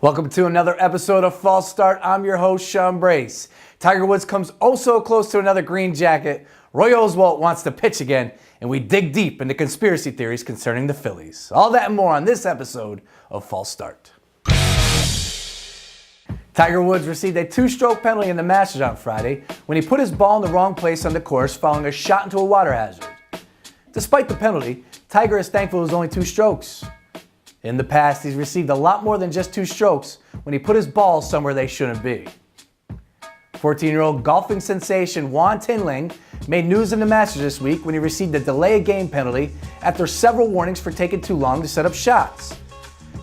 Welcome to another episode of False Start. I'm your host, Sean Brace. Tiger Woods comes oh so close to another green jacket. Roy Oswalt wants to pitch again, and we dig deep into conspiracy theories concerning the Phillies. All that and more on this episode of False Start. Tiger Woods received a two-stroke penalty in the Masters on Friday when he put his ball in the wrong place on the course following a shot into a water hazard. Despite the penalty, Tiger is thankful it was only two strokes. In the past, he's received a lot more than just two strokes when he put his balls somewhere they shouldn't be. 14-year-old golfing sensation Juan Tinling made news in the Masters this week when he received a delay of game penalty after several warnings for taking too long to set up shots.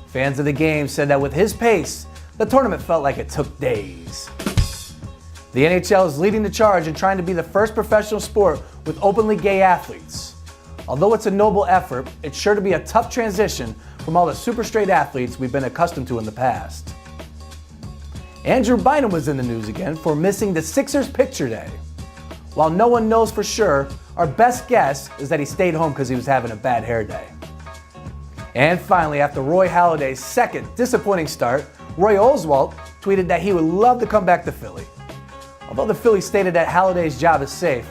Fans of the game said that with his pace, the tournament felt like it took days. The NHL is leading the charge in trying to be the first professional sport with openly gay athletes. Although it's a noble effort, it's sure to be a tough transition from all the super straight athletes we've been accustomed to in the past. Andrew Bynum was in the news again for missing the Sixers picture day. While no one knows for sure, our best guess is that he stayed home because he was having a bad hair day. And finally, after Roy Halladay's second disappointing start, Roy Oswalt tweeted that he would love to come back to Philly. Although the Phillies stated that Halladay's job is safe,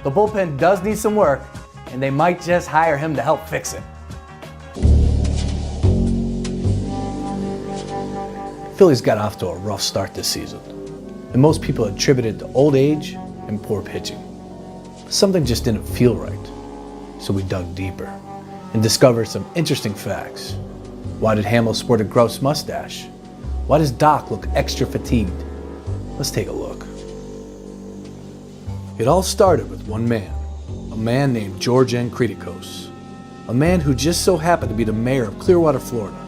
the bullpen does need some work, and they might just hire him to help fix it. Phillies got off to a rough start this season, and most people attributed it to old age and poor pitching. Something just didn't feel right, so we dug deeper and discovered some interesting facts. Why did Hamill sport a gross mustache? Why does Doc look extra fatigued? Let's take a look. It all started with one man, a man named George N. Kritikos, a man who just so happened to be the mayor of Clearwater, Florida,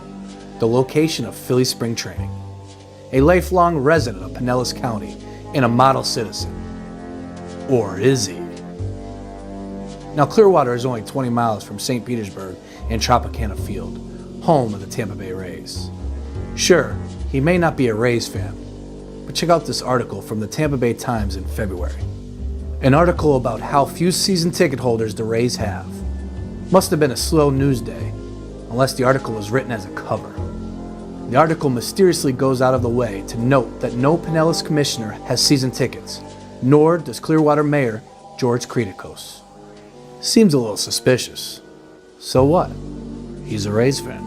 the location of Philly spring training, a lifelong resident of Pinellas County and a model citizen. Or is he? Now, Clearwater is only 20 miles from St. Petersburg and Tropicana Field, home of the Tampa Bay Rays. Sure, he may not be a Rays fan, but check out this article from the Tampa Bay Times in February. An article about how few season ticket holders the Rays have. Must have been a slow news day, unless the article was written as a cover. The article mysteriously goes out of the way to note that no Pinellas commissioner has season tickets, nor does Clearwater Mayor George Kritikos. Seems a little suspicious. So what? He's a Rays fan.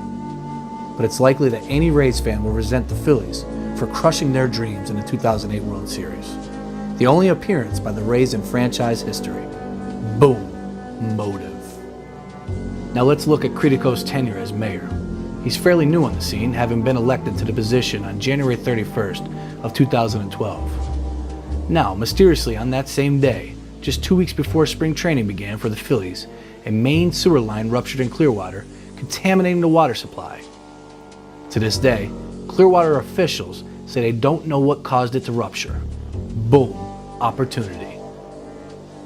But it's likely that any Rays fan will resent the Phillies for crushing their dreams in the 2008 World Series. The only appearance by the Rays in franchise history. Boom. Motive. Now let's look at Kritikos' tenure as mayor. He's fairly new on the scene, having been elected to the position on January 31st of 2012. Now, mysteriously on that same day, just 2 weeks before spring training began for the Phillies, a main sewer line ruptured in Clearwater, contaminating the water supply. To this day, Clearwater officials say they don't know what caused it to rupture. Boom, opportunity.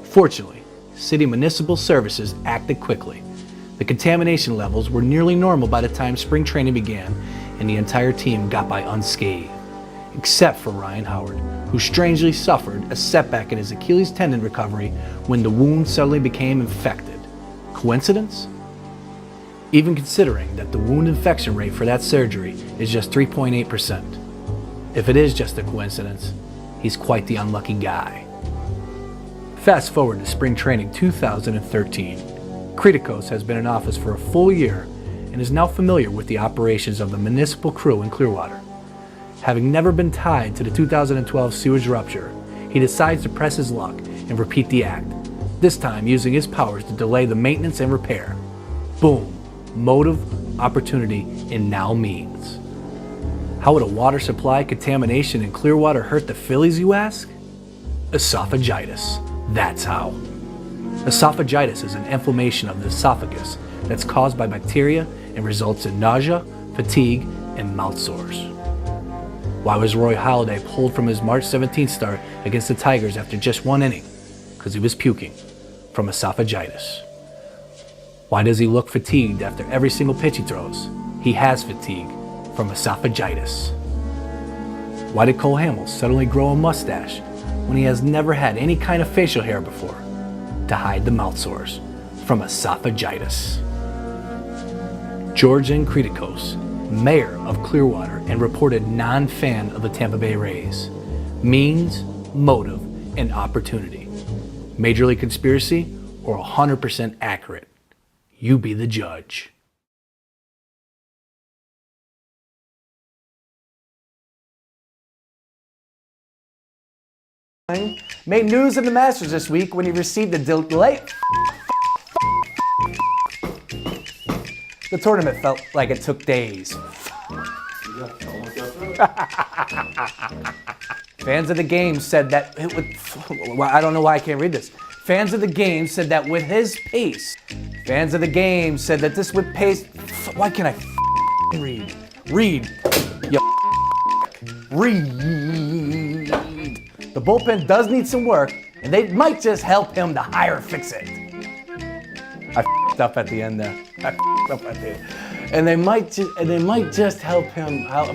Fortunately, city municipal services acted quickly. The contamination levels were nearly normal by the time spring training began, and the entire team got by unscathed, except for Ryan Howard, who strangely suffered a setback in his Achilles tendon recovery when the wound suddenly became infected. Coincidence? Even considering that the wound infection rate for that surgery is just 3.8%. If it is just a coincidence, he's quite the unlucky guy. Fast forward to spring training 2013. Kritikos has been in office for a full year and is now familiar with the operations of the municipal crew in Clearwater. Having never been tied to the 2012 sewage rupture, he decides to press his luck and repeat the act, this time using his powers to delay the maintenance and repair. Boom. Motive, opportunity, and now means. How would a water supply contamination in Clearwater hurt the Phillies, you ask? Esophagitis. That's how. Esophagitis is an inflammation of the esophagus that's caused by bacteria and results in nausea, fatigue, and mouth sores. Why was Roy Halladay pulled from his March 17th start against the Tigers after just one inning? Because he was puking from esophagitis. Why does he look fatigued after every single pitch he throws? He has fatigue from esophagitis. Why did Cole Hamels suddenly grow a mustache when he has never had any kind of facial hair before? To hide the mouth sores from esophagitis. George N. Kritikos mayor of Clearwater and reported non-fan of the Tampa Bay Rays. Means, motive, and opportunity. Major League conspiracy or 100% accurate? You be the judge. Made news in the Masters this week when he received a delay. The tournament felt like it took days. Fans of the game said that it would. I don't know why I can't read this. Fans of the game said that with his pace. Fans of the game said that this would pace. Why can't I read? Read. You read. The bullpen does need some work, and they might just help him to hire fix it. I f***ed up at the end there. I f***ed up at the end. And they might just help him out.